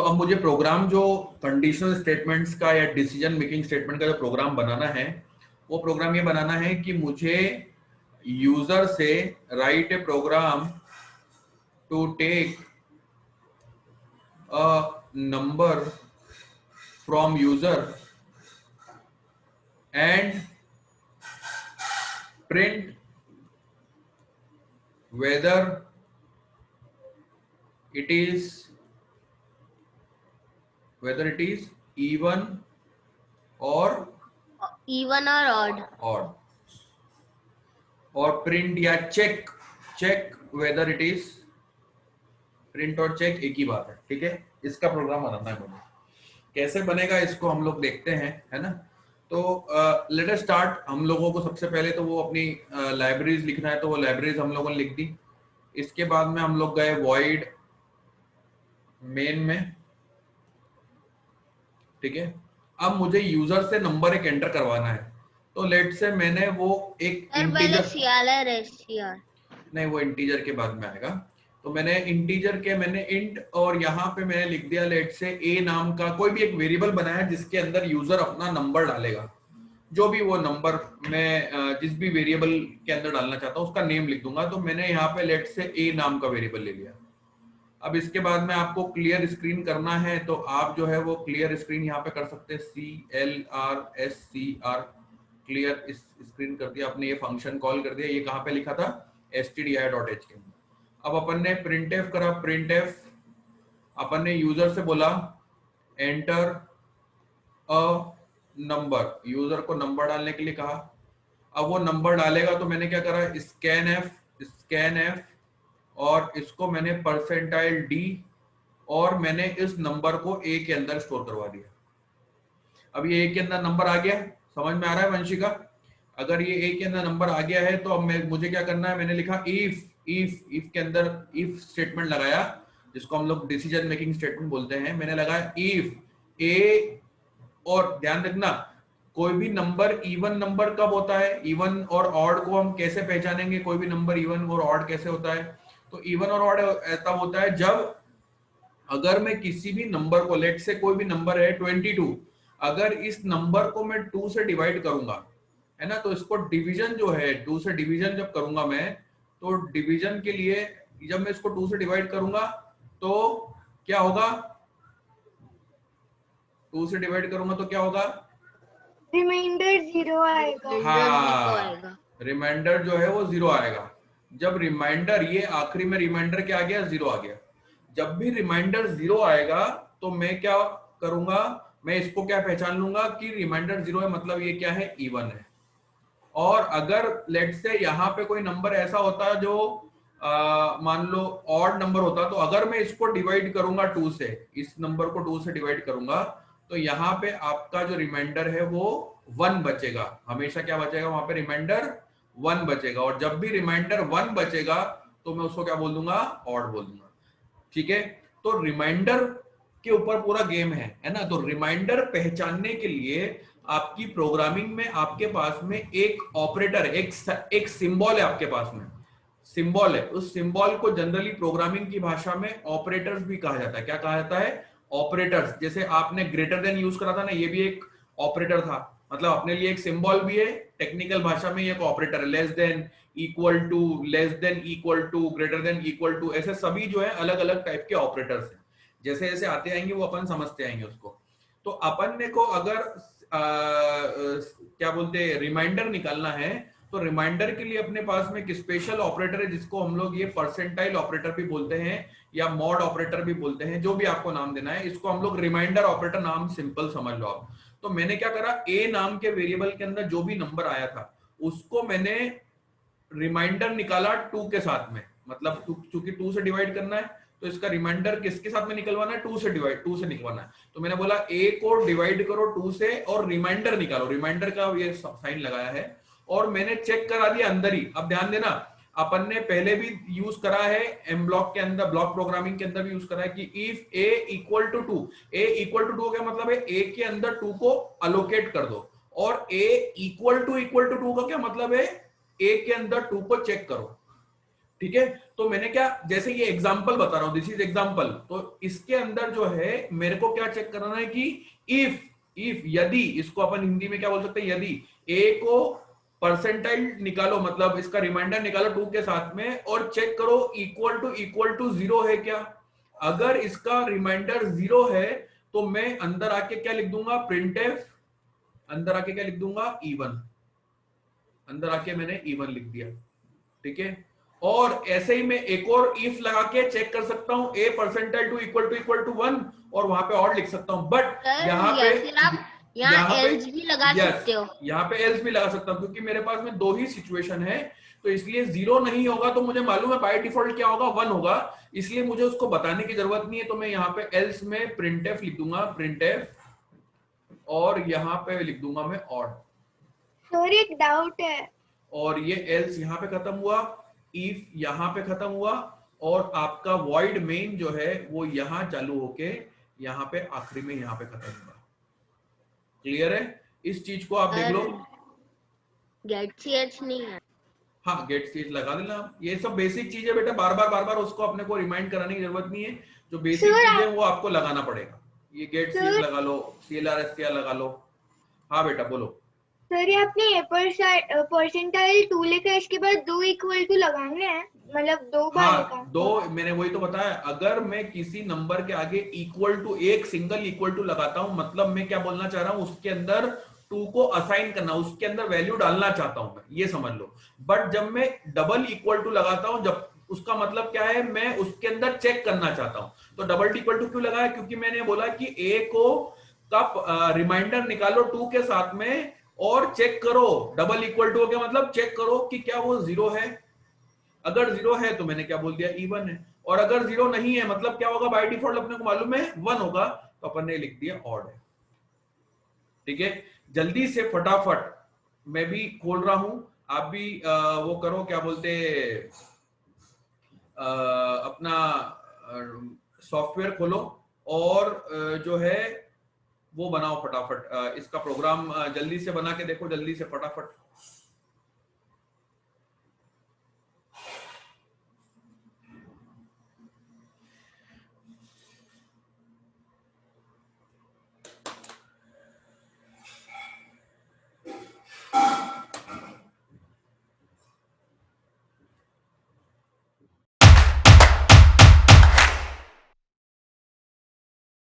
तो अब मुझे प्रोग्राम जो कंडीशनल स्टेटमेंट्स का या डिसीजन मेकिंग स्टेटमेंट का जो प्रोग्राम बनाना है, वो प्रोग्राम ये बनाना है कि मुझे यूजर से write a program to take a number from user and print whether it is even or odd, और प्रिंट या check whether it is, print और चेक एक ही बात है, ठीक है। इसका प्रोग्राम बनाना है मुझे। कैसे बनेगा इसको हम लोग देखते हैं, है ना। तो लेट अस स्टार्ट। हम लोगों को सबसे पहले तो वो अपनी लाइब्रेरीज लिखना है, तो वो लाइब्रेरीज हम लोगों ने लिख दी। इसके बाद में हम लोग गए वॉइड मेन में, ठीक है। अब मुझे यूजर से नंबर एक एंटर करवाना है, तो लेट से मैंने वो एक इंटीजर, नहीं वो इंटीजर के बाद में आएगा। तो मैंने इंटीजर के मैंने इंट और यहाँ पे मैंने लिख दिया लेट से ए नाम का कोई भी एक वेरिएबल बनाया जिसके अंदर यूजर अपना नंबर डालेगा, जो भी वो नंबर मैं जिस भी वेरिएबल के अंदर डालना चाहता हूँ उसका नेम लिख दूंगा। तो मैंने यहाँ पे लेट से ए नाम का वेरिएबल ले लिया। अब इसके बाद में आपको क्लियर स्क्रीन करना है, तो आप जो है वो क्लियर स्क्रीन यहाँ पे कर सकते हैं, CLRSCR, क्लियर स्क्रीन कर दिया आपने, ये फंक्शन कॉल कर दिया। ये कहाँ पे लिखा था, stdio.h के। अब अपन ने printf करा, printf अपन ने यूजर से बोला एंटर अ नंबर, यूजर को नंबर डालने के लिए कहा। अब वो नंबर डालेगा तो मैंने क्या करा, स्कैन एफ और इसको मैंने %d और मैंने इस नंबर को ए के अंदर स्टोर करवा दिया। अब ये ए के अंदर नंबर आ गया, समझ में आ रहा है वंशिका? अगर ये ए के अंदर नंबर आ गया है तो अब मुझे क्या करना है, मैंने लिखा इफ के अंदर इफ स्टेटमेंट लगाया, जिसको हम लोग डिसीजन मेकिंग स्टेटमेंट बोलते हैं। मैंने लगाया इफ ए, और ध्यान रखना कोई भी नंबर इवन नंबर कब होता है, इवन और ऑड को हम कैसे पहचानेंगे, कोई भी नंबर इवन और ऑड कैसे होता है। तो इवन और ऑड तब होता है जब अगर मैं किसी भी नंबर को, लेट से कोई भी नंबर है 22, अगर इस नंबर को मैं 2 से डिवाइड करूंगा, है ना, तो इसको डिवीजन जो है 2 से डिवीजन जब करूंगा मैं, तो डिवीजन के लिए जब मैं इसको 2 से डिवाइड करूंगा तो क्या होगा, 2 से डिवाइड करूंगा तो क्या होगा, रिमाइंडर 0 आएगा। हाँ, रिमाइंडर जो है वो 0 आएगा। जब रिमाइंडर, ये आखिरी में रिमाइंडर क्या आ गया, 0 आ गया। जब भी रिमाइंडर 0 आएगा तो मैं क्या करूंगा, मैं इसको क्या पहचान लूंगा कि रिमाइंडर 0 है, मतलब ये क्या है, इवन है। और अगर लेट से यहाँ पे कोई नंबर ऐसा होता जो मान लो ऑड नंबर होता, तो अगर मैं इसको डिवाइड करूंगा 2 से, इस नंबर को 2 से डिवाइड करूंगा, तो यहाँ पे आपका जो रिमाइंडर है वो 1 बचेगा। हमेशा क्या बचेगा वहां पे, रिमाइंडर 1 बचेगा। और जब भी रिमाइंडर 1 बचेगा तो मैं उसको क्या बोल दूंगा, ऑड बोल दूंगा, ठीक है। तो रिमाइंडर के ऊपर पूरा गेम है ना। तो रिमाइंडर पहचानने के लिए आपकी प्रोग्रामिंग में आपके पास में एक ऑपरेटर, एक सिंबल है आपके पास में, सिंबल है। उस सिंबल को जनरली प्रोग्रामिंग की भाषा में ऑपरेटर्स भी कहा जाता है। क्या कहा जाता है, ऑपरेटर्स। जैसे आपने ग्रेटर देन यूज करा था ना, ये भी एक ऑपरेटर था, मतलब अपने लिए एक सिंबल भी है, टेक्निकल भाषा में ये एक ऑपरेटर है। Less than, equal to, less than equal to, greater than equal to, ऐसे सभी जो है अलग अलग टाइप के ऑपरेटर्स हैं। जैसे जैसे आते आएंगे वो अपन समझते आएंगे उसको। तो अपन ने को अगर क्या बोलते हैं, रिमाइंडर निकालना है, तो रिमाइंडर के लिए अपने पास में एक स्पेशल ऑपरेटर है जिसको हम लोग ये परसेंटाइल ऑपरेटर भी बोलते हैं या मॉड ऑपरेटर भी बोलते हैं, जो भी आपको नाम देना है। इसको हम लोग रिमाइंडर ऑपरेटर नाम सिंपल समझ लो आप। तो मैंने क्या करा, ए नाम के वेरिएबल के अंदर जो भी नंबर आया था उसको मैंने रिमाइंडर निकाला 2 के साथ में, मतलब चूंकि 2 से डिवाइड करना है तो इसका रिमाइंडर किसके साथ में निकलवाना है, 2 से निकलवाना है। तो मैंने बोला ए को डिवाइड करो 2 से और रिमाइंडर निकालो, रिमाइंडर का ये साइन लगाया है और मैंने चेक करा दिया अंदर ही। अब ध्यान देना, अपन ने पहले भी यूज करा है एम ब्लॉक के अंदर, ब्लॉक प्रोग्रामिंग के अंदर भी यूज करा है कि if A equal to 2, A equal to 2 क्या मतलब है, ए के अंदर 2 को अलोकेट कर दो। और ए इक्वल टू 2 का क्या मतलब है, ए के अंदर 2 को चेक करो, ठीक है, तो मैंने क्या, जैसे ये एग्जांपल बता रहा हूं, दिस इज एग्जांपल, तो इसके अंदर जो है मेरे को क्या चेक करना है कि इफ यदि, इसको अपन हिंदी में क्या बोल सकते हैं, यदि ए को परसेंटाइल निकालो, मतलब इसका रिमाइंडर निकालो 2 के साथ में, और चेक करो इक्वल टू 0 है क्या। अगर इसका रिमाइंडर 0 है तो मैं अंदर आके क्या लिख दूंगा, प्रिंटफ, अंदर आके क्या लिख दूंगा, इवन, अंदर आके मैंने इवन लिख दिया। ठीक है, और ऐसे ही मैं एक और इफ लगा के चेक कर सकता हूं, ए परसेंटाइल टू इक्वल टू 1, और वहां पे और लिख सकता हूं, बट यहाँ पे यहाँ एल्स भी लगा सकते हो, यहाँ पे एल्स भी लगा सकता हूं, क्योंकि मेरे पास में 2 ही सिचुएशन है, तो इसलिए 0 नहीं होगा तो मुझे मालूम है बाय डिफॉल्ट क्या होगा, 1 होगा, इसलिए मुझे उसको बताने की जरूरत नहीं है। तो मैं यहाँ पे एल्स में प्रिंटफ लिख दूंगा, प्रिंटफ, और यहाँ पे लिख दूंगा मैं ऑड। सर एक डाउट है, और ये एल्स यहाँ पे खत्म हुआ, इफ यहाँ पे खत्म हुआ, और आपका वॉइड मेन जो है वो यहाँ चालू होके यहाँ पे आखिरी में यहाँ पे खत्म हुआ। क्लियर है, इस चीज को आप देख लो। गेट सीएच नहीं है, हाँ गेट सीएच लगा देना, ये सब बेसिक चीजें बेटा, बार बार उसको अपने को रिमाइंड कराने की जरूरत नहीं है, जो बेसिक चीजें वो आपको लगाना पड़ेगा। ये गेट सीएच लगा लो, CLR SCR लगा लो। हाँ बेटा बोलो। सर ये आपने परसेंटाइल 2 लिखा, इसके बाद 2 इक्वल टू लगाने हैं, मतलब 2 बार हाँ लिखा। 2, मैंने वही तो बताया, अगर मैं किसी नंबर के आगे इक्वल टू, एक सिंगल इक्वल टू लगाता हूं, मतलब मैं क्या बोलना चाह रहा हूं, उसके अंदर 2 को असाइन करना, उसके अंदर वैल्यू डालना चाहता हूं मैं, ये समझ लो। बट जब मैं डबल इक्वल टू लगाता हूं, जब उसका मतलब क्या है, मैं उसके अंदर चेक करना चाहता हूं। तो डबल इक्वल टू क्यों लगाया, क्योंकि मैंने बोला कि ए को का रिमाइंडर निकालो 2 के साथ में और चेक करो, डबल इक्वल टू हो गया मतलब चेक करो कि क्या वो 0 है। अगर 0 है तो मैंने क्या बोल दिया, इवन है, और अगर 0 नहीं है मतलब क्या होगा, बाय डिफॉल्ट अपने को मालूम है 1 होगा, तो अपन ने लिख दिया ऑड है। ठीक है, जल्दी से फटाफट, मैं भी खोल रहा हूं, आप भी वो करो, क्या बोलते, अपना सॉफ्टवेयर खोलो और जो है वो बनाओ फटाफट, इसका प्रोग्राम जल्दी से बना के देखो, जल्दी से फटाफट।